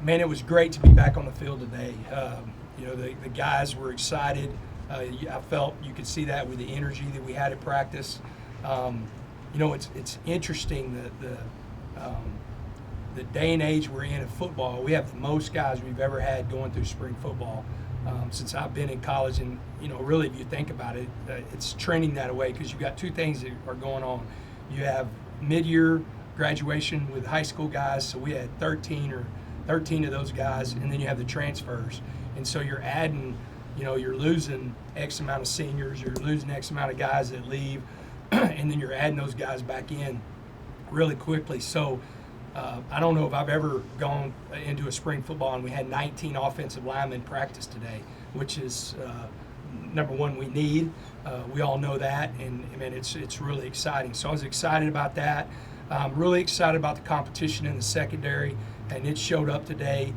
Man, it was great to be back on the field today. The guys were excited. I felt you could see that with the energy that we had at practice. It's interesting that the day and age we're in football. We have the most guys we've ever had going through spring football since I've been in college. And really, if you think about it, it's trending that way because you've got two things that are going on. You have mid-year graduation with high school guys, so we had 13 of those guys, and then you have the transfers. And so you're adding, you're losing X amount of seniors, you're losing X amount of guys that leave, and then you're adding those guys back in really quickly. So I don't know if I've ever gone into a spring football and we had 19 offensive linemen practice today, which is number one we need. We all know that, and I mean it's really exciting. So I was excited about that. I'm really excited about the competition in the secondary, and it showed up today.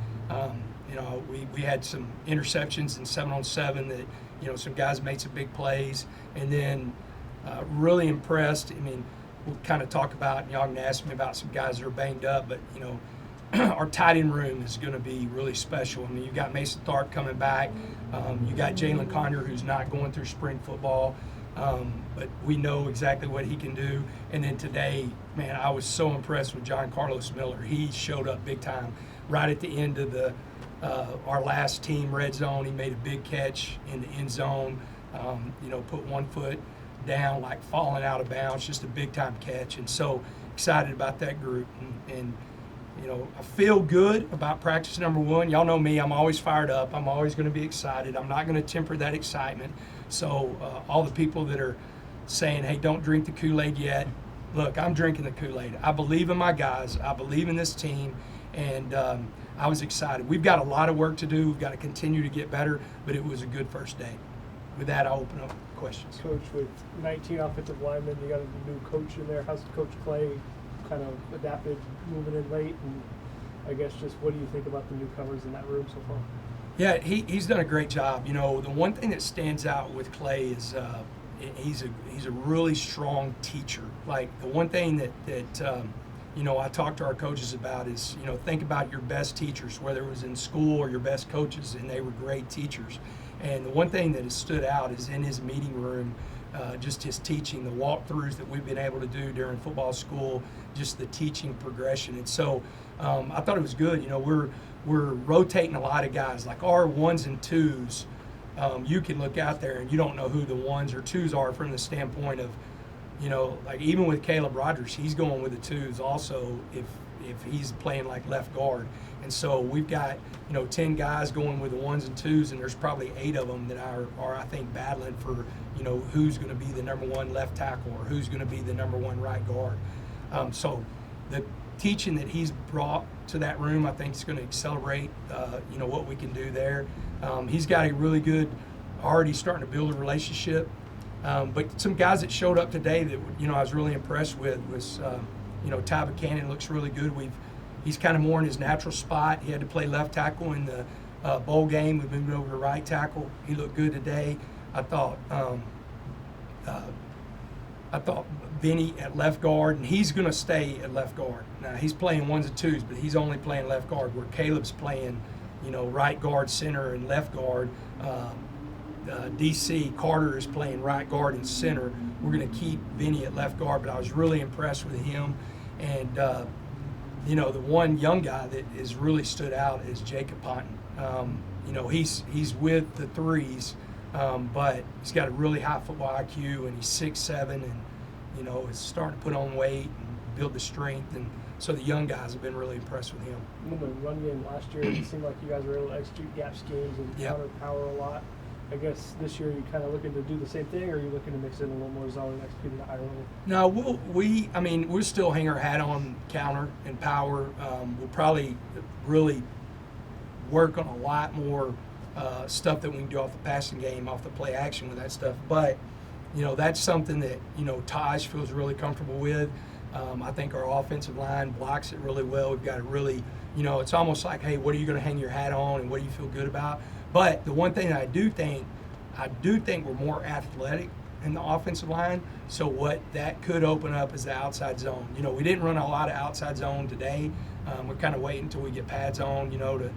We had some interceptions in 7-on-7 that some guys made some big plays, and then really impressed. I mean, we'll kind of talk about, and y'all can ask me about some guys that are banged up, but our tight end room is going to be really special. I mean, you got Mason Tharp coming back. You got Jalen Conyer, who's not going through spring football, but we know exactly what he can do. And then today, man, I was so impressed with John Carlos Miller. He showed up big time right at the end of our last team red zone. He made a big catch in the end zone. Put one foot down, like falling out of bounds, just a big time catch. And so excited about that group. And I feel good about practice number one. Y'all know me, I'm always fired up. I'm always going to be excited. I'm not going to temper that excitement. So all the people that are saying, hey, don't drink the Kool-Aid yet, look, I'm drinking the Kool-Aid. I believe in my guys. I believe in this team. And I was excited. We've got a lot of work to do. We've got to continue to get better, but it was a good first day. With that, I'll open up questions. Coach, with 19 offensive linemen, you got a new coach in there. How's Coach Clay kind of adapted moving in late? And I guess just what do you think about the newcomers in that room so far? Yeah, he's done a great job. The one thing that stands out with Clay is he's a really strong teacher. Like the one thing that I talk to our coaches about is, think about your best teachers, whether it was in school or your best coaches, and they were great teachers. And the one thing that has stood out is in his meeting room, just his teaching, the walkthroughs that we've been able to do during football school, just the teaching progression. And so I thought it was good. We're rotating a lot of guys, like our ones and twos. You can look out there and you don't know who the ones or twos are from the standpoint of, like even with Caleb Rogers, he's going with the twos also if he's playing like left guard. And so we've got, 10 guys going with the ones and twos, and there's probably 8 of them that are I think, battling for, who's going to be the number one left tackle or who's going to be the number one right guard. So the teaching that he's brought to that room, I think is going to accelerate, what we can do there. He's got a really good, already starting to build a relationship. But some guys that showed up today that, I was really impressed with was, Ty Buchanan looks really good. He's kind of more in his natural spot. He had to play left tackle in the bowl game. We've moved over to right tackle. He looked good today. I thought Vinny at left guard, and he's going to stay at left guard. Now, he's playing ones and twos, but he's only playing left guard, where Caleb's playing, right guard, center, and left guard. DC Carter is playing right guard and center. We're going to keep Vinny at left guard, but I was really impressed with him. And the one young guy that has really stood out is Jacob Ponton. He's with the threes, but he's got a really high football IQ, and he's 6'7", and is starting to put on weight and build the strength. And so the young guys have been really impressed with him. In the run game last year, it seemed like you guys were able to execute gap schemes and counter power a lot. I guess this year you're kind of looking to do the same thing, or are you looking to mix in a little more zone and execute at a higher level? No, we'll still hang our hat on counter and power. We'll probably really work on a lot more stuff that we can do off the passing game, off the play action with that stuff. But, that's something that, Taj feels really comfortable with. I think our offensive line blocks it really well. We've got a really, it's almost like, hey, what are you going to hang your hat on and what do you feel good about? But the one thing that I do think we're more athletic in the offensive line. So what that could open up is the outside zone. We didn't run a lot of outside zone today, We're kind of waiting until we get pads on, to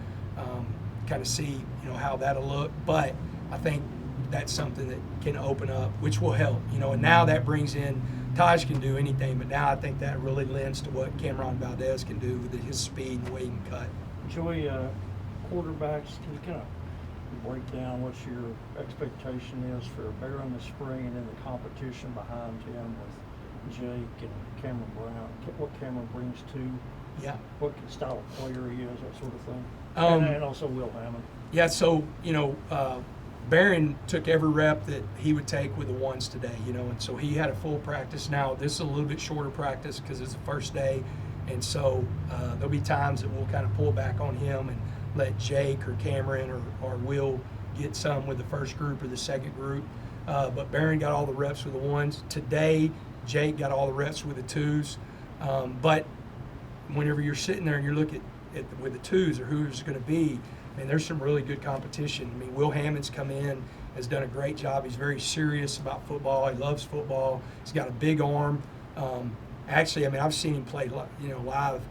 kind of see, how that'll look. But I think that's something that can open up, which will help, and now that brings in Taj can do anything, but now I think that really lends to what Cameron Valdez can do with his speed and the way he can cut. Joey, quarterbacks, can you kind of break down what your expectation is for Barron this spring and then the competition behind him with Jake and Cameron Brown, what Cameron brings to, what style of player he is, that sort of thing, and also Will Hammond? Yeah, so, Barron took every rep that he would take with the ones today, and so he had a full practice. Now, this is a little bit shorter practice because it's the first day, and so there'll be times that we'll kind of pull back on him and let Jake or Cameron or Will get some with the first group or the second group. But Barron got all the reps with the ones. Today, Jake got all the reps with the twos. But whenever you're sitting there and you're looking at with the twos or who's going to be, there's some really good competition. Will Hammond's come in, has done a great job. He's very serious about football. He loves football. He's got a big arm. Actually, I've seen him play, live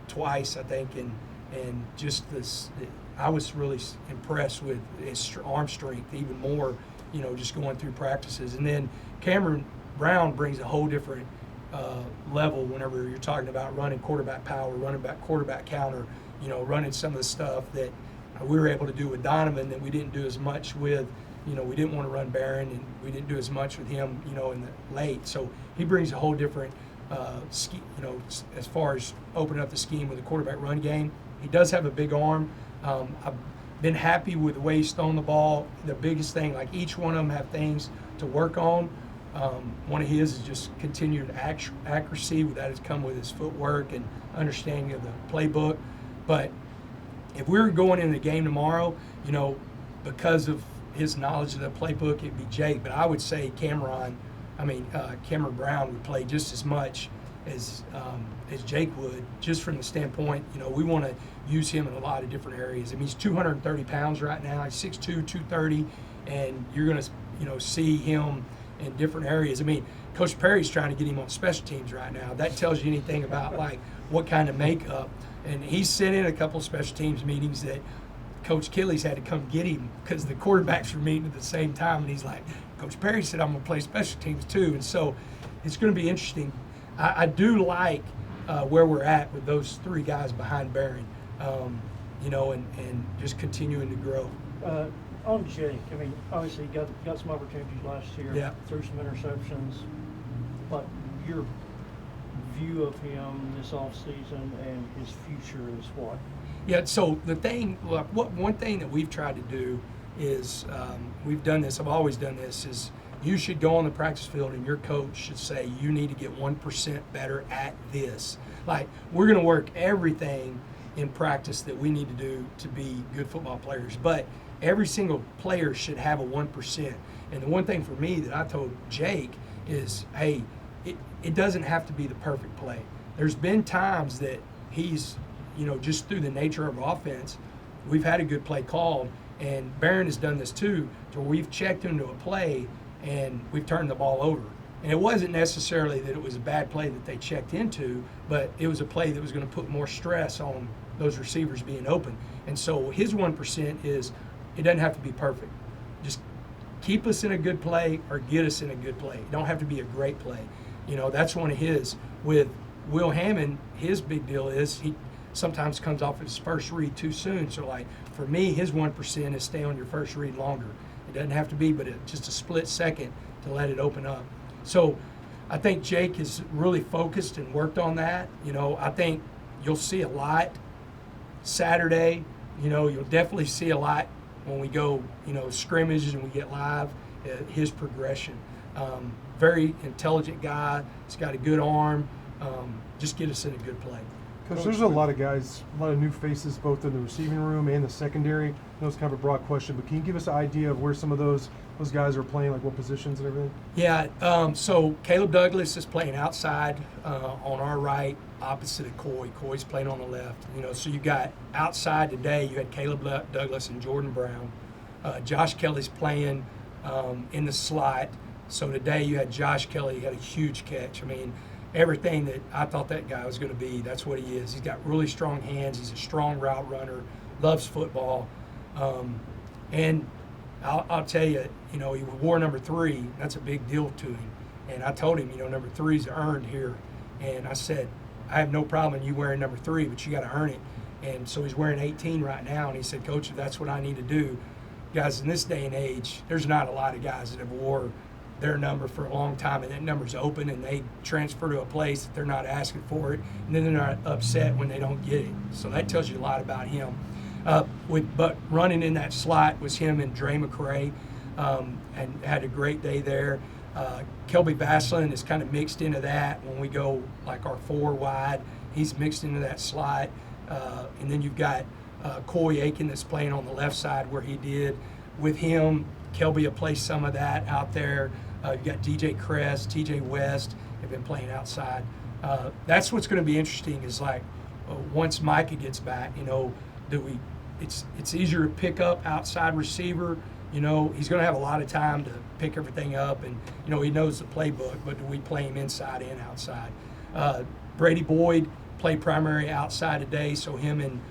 twice, I think, and just this, I was really impressed with his arm strength even more, just going through practices. And then Cameron Brown brings a whole different level whenever you're talking about running quarterback power, running back quarterback counter, running some of the stuff that we were able to do with Donovan that we didn't do as much with. We didn't want to run Barron, and we didn't do as much with him, in the late. So he brings a whole different scheme, as far as opening up the scheme with the quarterback run game. He does have a big arm. I've been happy with the way he's thrown the ball. The biggest thing, like each one of them have things to work on. One of his is just continued accuracy. That has come with his footwork and understanding of the playbook. But if we were going into the game tomorrow, because of his knowledge of the playbook, it'd be Jake. But I would say Cameron Brown would play just as much as Jake would, just from the standpoint, we want to use him in a lot of different areas. He's 230 pounds right now. He's 6'2", 230, and you're going to, see him in different areas. Coach Perry's trying to get him on special teams right now. That tells you anything about, what kind of makeup. And he's sent in a couple of special teams meetings that Coach Kelly's had to come get him because the quarterbacks were meeting at the same time. And he's like, Coach Perry said, I'm going to play special teams too. And so it's going to be interesting. I do like where we're at with those three guys behind Barron, and just continuing to grow. On Jake, obviously he got some opportunities last year, threw some interceptions, but your view of him this offseason and his future is what? Yeah, so the thing, one thing that we've tried to do is, we've done this, I've always done this, is you should go on the practice field and your coach should say, you need to get 1% better at this. We're going to work everything in practice that we need to do to be good football players, but every single player should have a 1%. And the one thing for me that I told Jake is, hey, it doesn't have to be the perfect play. There's been times that he's, just through the nature of our offense, we've had a good play called, and Barron has done this too, to where we've checked into a play and we've turned the ball over. And it wasn't necessarily that it was a bad play that they checked into, but it was a play that was going to put more stress on those receivers being open. And so his 1% is, it doesn't have to be perfect. Just keep us in a good play or get us in a good play. It don't have to be a great play. That's one of his. With Will Hammond, his big deal is he sometimes comes off his first read too soon. So, for me, his 1% is stay on your first read longer. It doesn't have to be, but just a split second to let it open up. So I think Jake is really focused and worked on that. I think you'll see a lot Saturday. You'll definitely see a lot when we go, scrimmages and we get live, his progression. Very intelligent guy. He's got a good arm. Just get us in a good play. Coach, there's a lot of guys, a lot of new faces, both in the receiving room and the secondary. I know it's kind of a broad question, but can you give us an idea of where some of those guys are playing, what positions and everything? Yeah, so Caleb Douglas is playing outside on our right, opposite of Coy. Coy's playing on the left. So you got outside today, you had Caleb Douglas and Jordan Brown. Josh Kelly's playing in the slot. So today you had Josh Kelly, he had a huge catch. everything that I thought that guy was going to be. That's what he is. He's got really strong hands. He's a strong route runner, loves football. And I'll tell you, he wore number 3. That's a big deal to him. And I told him, number 3's earned here. And I said, I have no problem in you wearing number 3, but you got to earn it. And so he's wearing 18 right now. And he said, Coach, if that's what I need to do, guys, in this day and age, there's not a lot of guys that have wore their number for a long time, and that number's open, and they transfer to a place that they're not asking for it, and then they're not upset when they don't get it. So that tells you a lot about him. But running in that slot was him and Dre McCray, and had a great day there. Kelby Vaslin is kind of mixed into that when we go like our 4 wide. He's mixed into that slot. And then you've got Coy Aiken that's playing on the left side where he did. With him, Kelby will play some of that out there. You've got DJ Kress, TJ West have been playing outside. That's what's going to be interesting is like once Micah gets back, it's easier to pick up outside receiver. He's going to have a lot of time to pick everything up, and he knows the playbook. But do we play him inside and outside? Brady Boyd played primary outside today, so him and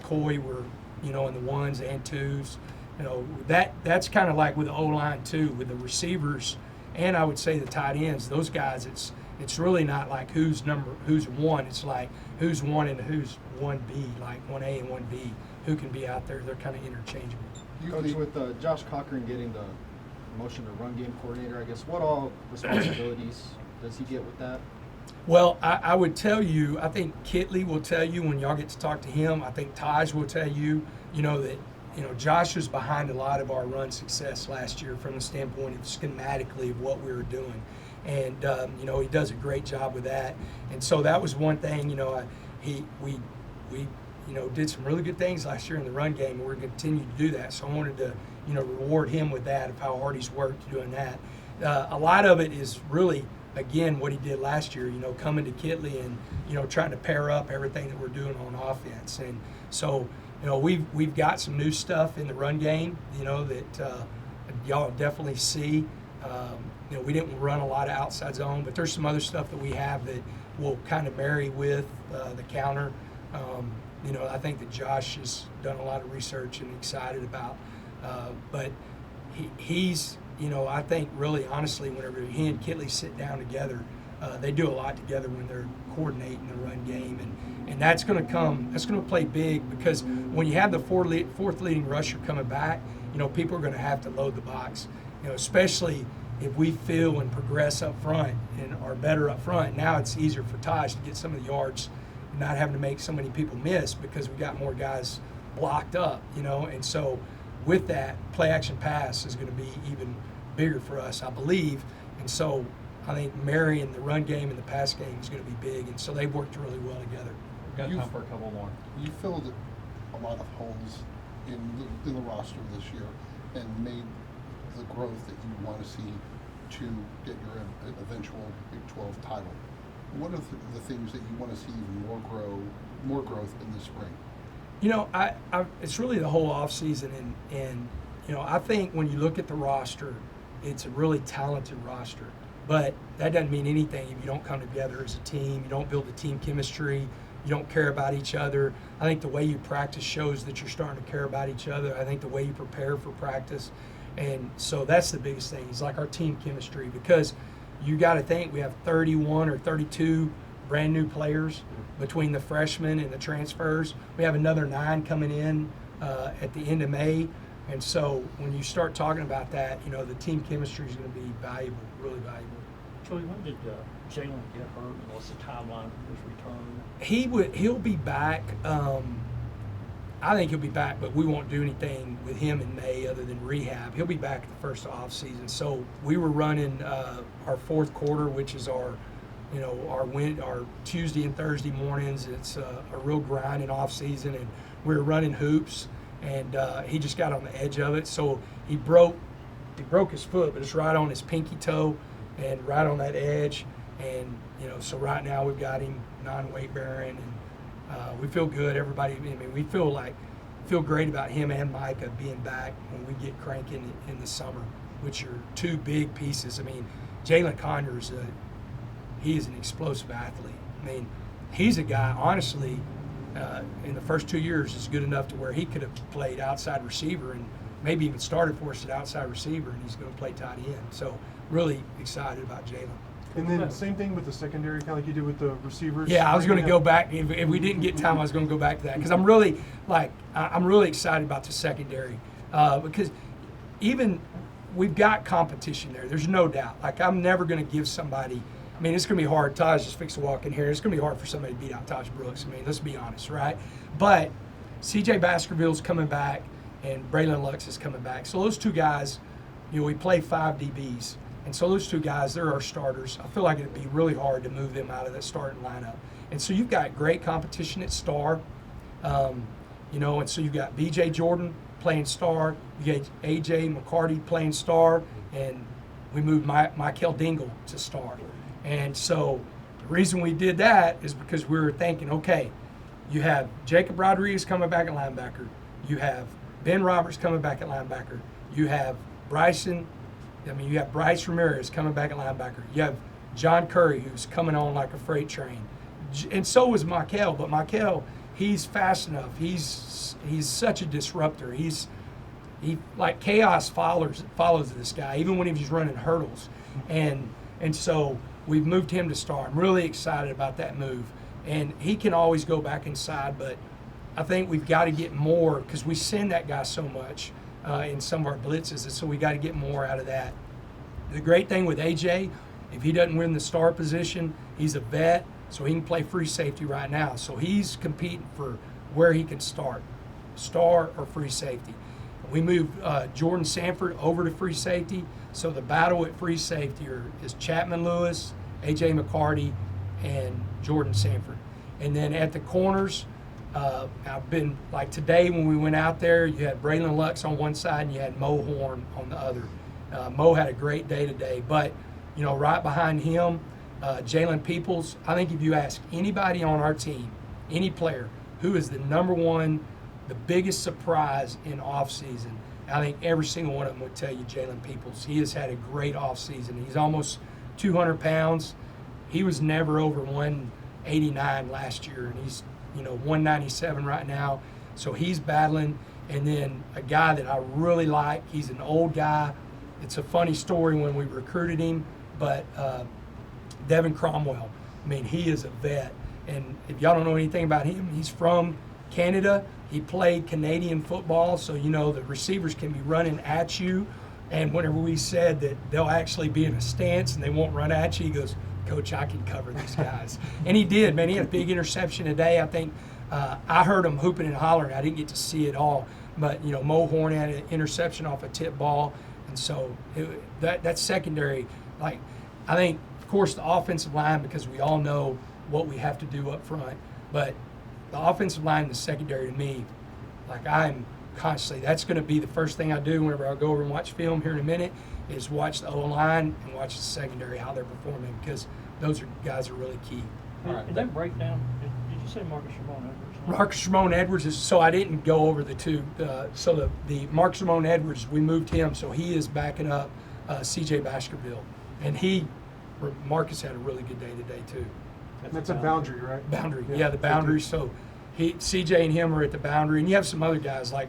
Coy were in the 1s and 2s. That's kind of like with the O-line too, with the receivers, and I would say the tight ends. Those guys, it's really not like who's 1. It's like who's 1 and who's 1B, like 1A and 1B. Who can be out there? They're kind of interchangeable. Coach, with Josh Cochran getting the promotion to run game coordinator, I guess, what all responsibilities does he get with that? Well, I would tell you, I think Kitley will tell you when y'all get to talk to him. I think Taj will tell you, that Josh was behind a lot of our run success last year from the standpoint of schematically of what we were doing. And, he does a great job with that. And so that was one thing, we did some really good things last year in the run game, and we're going to continue to do that. So I wanted to, reward him with that, of how hard he's worked doing that. A lot of it is really, again, what he did last year, coming to Kitley and, trying to pair up everything that we're doing on offense. And so, we've got some new stuff in the run game, that y'all definitely see. We didn't run a lot of outside zone, but there's some other stuff that we have that will kind of marry with the counter. I think that Josh has done a lot of research and excited about. But he's, I think really honestly, whenever he and Kitley sit down together, they do a lot together when they're coordinating the run game. And that's going to play big, because when you have the fourth leading rusher coming back, people are going to have to load the box, especially if we feel and progress up front and are better up front. Now it's easier for Taj to get some of the yards, not having to make so many people miss because we got more guys blocked up, and so with that, play action pass is going to be even bigger for us, I believe. And so I think marrying the run game and the pass game is going to be big, and so they've worked really well together. We've got time for a couple more. You filled a lot of holes in the roster this year and made the growth that you want to see to get your eventual Big 12 title. What are the things that you want to see even more growth in the spring? It's really the whole offseason, and I think when you look at the roster, it's a really talented roster. But that doesn't mean anything if you don't come together as a team, you don't build a team chemistry, you don't care about each other. I think the way you practice shows that you're starting to care about each other. I think the way you prepare for practice. And so that's the biggest thing, is like our team chemistry, because you got to think we have 31 or 32 brand new players between the freshmen and the transfers. We have another 9 coming in at the end of May. And so when you start talking about that, the team chemistry is going to be valuable, really valuable. Joey, when did Jalen get hurt, and what's the timeline for his return? He'll be back. I think he'll be back, but we won't do anything with him in May other than rehab. He'll be back at the first off season. So we were running our fourth quarter, which is our Tuesday and Thursday mornings. It's a real grinding off season, and we were running hoops, and he just got on the edge of it. So he broke his foot, but it's right on his pinky toe and right on that edge. And so right now we've got him non-weight bearing, and we feel good. Everybody, we feel great about him and Micah being back when we get cranking in the summer, which are 2 big pieces. Jalen Conyers, he is an explosive athlete. I mean, he's a guy, honestly, in the first 2 years is good enough to where he could have played outside receiver and maybe even started for us at outside receiver, and he's going to play tight end. So really excited about Jalen. And then same thing with the secondary, kind of like you did with the receivers. Yeah, I was going to go back. If we didn't get time, I was going to go back to that because I'm really excited about the secondary because even we've got competition there. There's no doubt. Like, I'm never going to give somebody. I mean, it's going to be hard. Taj just fixed to walk in here. It's going to be hard for somebody to beat out Taj Brooks. I mean, let's be honest, right? But C.J. Baskerville's coming back, and Braylon Lux is coming back. So those two guys, we play 5 DBs. And so those two guys, they're our starters. I feel like it'd be really hard to move them out of that starting lineup. And so you've got great competition at star, and so you've got B.J. Jordan playing star, you got A.J. McCarty playing star, and we moved Michael Dingle to star. And so the reason we did that is because we were thinking, okay, you have Jacob Rodriguez coming back at linebacker, you have Ben Roberts coming back at linebacker, you have Bryce Ramirez coming back at linebacker. You have John Curry, who's coming on like a freight train. And so was Michael, but Michael, he's fast enough. He's such a disruptor. He like chaos follows this guy, even when he's running hurdles. And so we've moved him to star. I'm really excited about that move. And he can always go back inside, but I think we've got to get more because we send that guy so much in some of our blitzes, and so we got to get more out of that. The great thing with AJ, if he doesn't win the star position, he's a vet, so he can play free safety right now. So he's competing for where he can start, star or free safety. We moved Jordan Sanford over to free safety, so the battle at free safety is Chapman Lewis, AJ McCarty, and Jordan Sanford. And then at the corners, I've been, like today when we went out there, you had Braylon Lux on one side and you had Mo Horn on the other. Mo had a great day today, but right behind him, Jalen Peoples. I think if you ask anybody on our team, any player, who is the number one, the biggest surprise in off season, I think every single one of them would tell you Jalen Peoples. He has had a great off season. He's almost 200 pounds. He was never over 189 last year, and he's 197 right now. So he's battling. And then a guy that I really like, he's an old guy. It's a funny story when we recruited him, but Devin Cromwell. I mean, he is a vet. And if y'all don't know anything about him, he's from Canada. He played Canadian football, so the receivers can be running at you. And whenever we said that they'll actually be in a stance and they won't run at you, he goes, Coach, I can cover these guys. And he did, man. He had a big interception today. I think I heard him hooping and hollering. I didn't get to see it all. But, Mo Horn had an interception off a tip ball. And so that secondary, I think, of course, the offensive line, because we all know what we have to do up front. But the offensive line and the secondary, to me, I'm constantly, that's going to be the first thing I do whenever I go over and watch film here in a minute, is watch the O-line and watch the secondary, how they're performing, because those guys are really key. Did that break down? Did you say Marcus Ramon Edwards? Marcus Ramon Edwards is, so I didn't go over the two. So the Marcus Ramon Edwards, we moved him, so he is backing up C.J. Baskerville. And Marcus had a really good day today, too. That's a boundary, right? Boundary, yeah, the boundary. So CJ and him are at the boundary, and you have some other guys like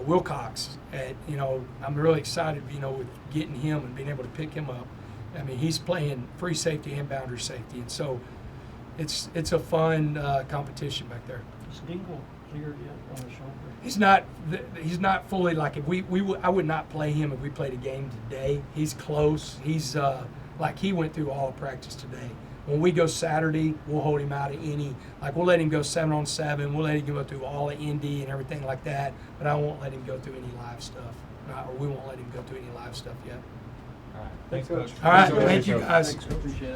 Wilcox. I'm really excited, with getting him and being able to pick him up. I mean, he's playing free safety and boundary safety, and so it's a fun competition back there. Is Dingle cleared yet on the shoulder? He's not fully, like, if I would not play him if we played a game today. He's close. He's he went through all of practice today. When we go Saturday, we'll hold him out of we'll let him go 7-on-7. We'll let him go through all the ND and everything like that, but I won't let him go through any live stuff. Or we won't let him go through any live stuff yet. All right. Thanks, Coach. All right. Thank you, guys. Appreciate it.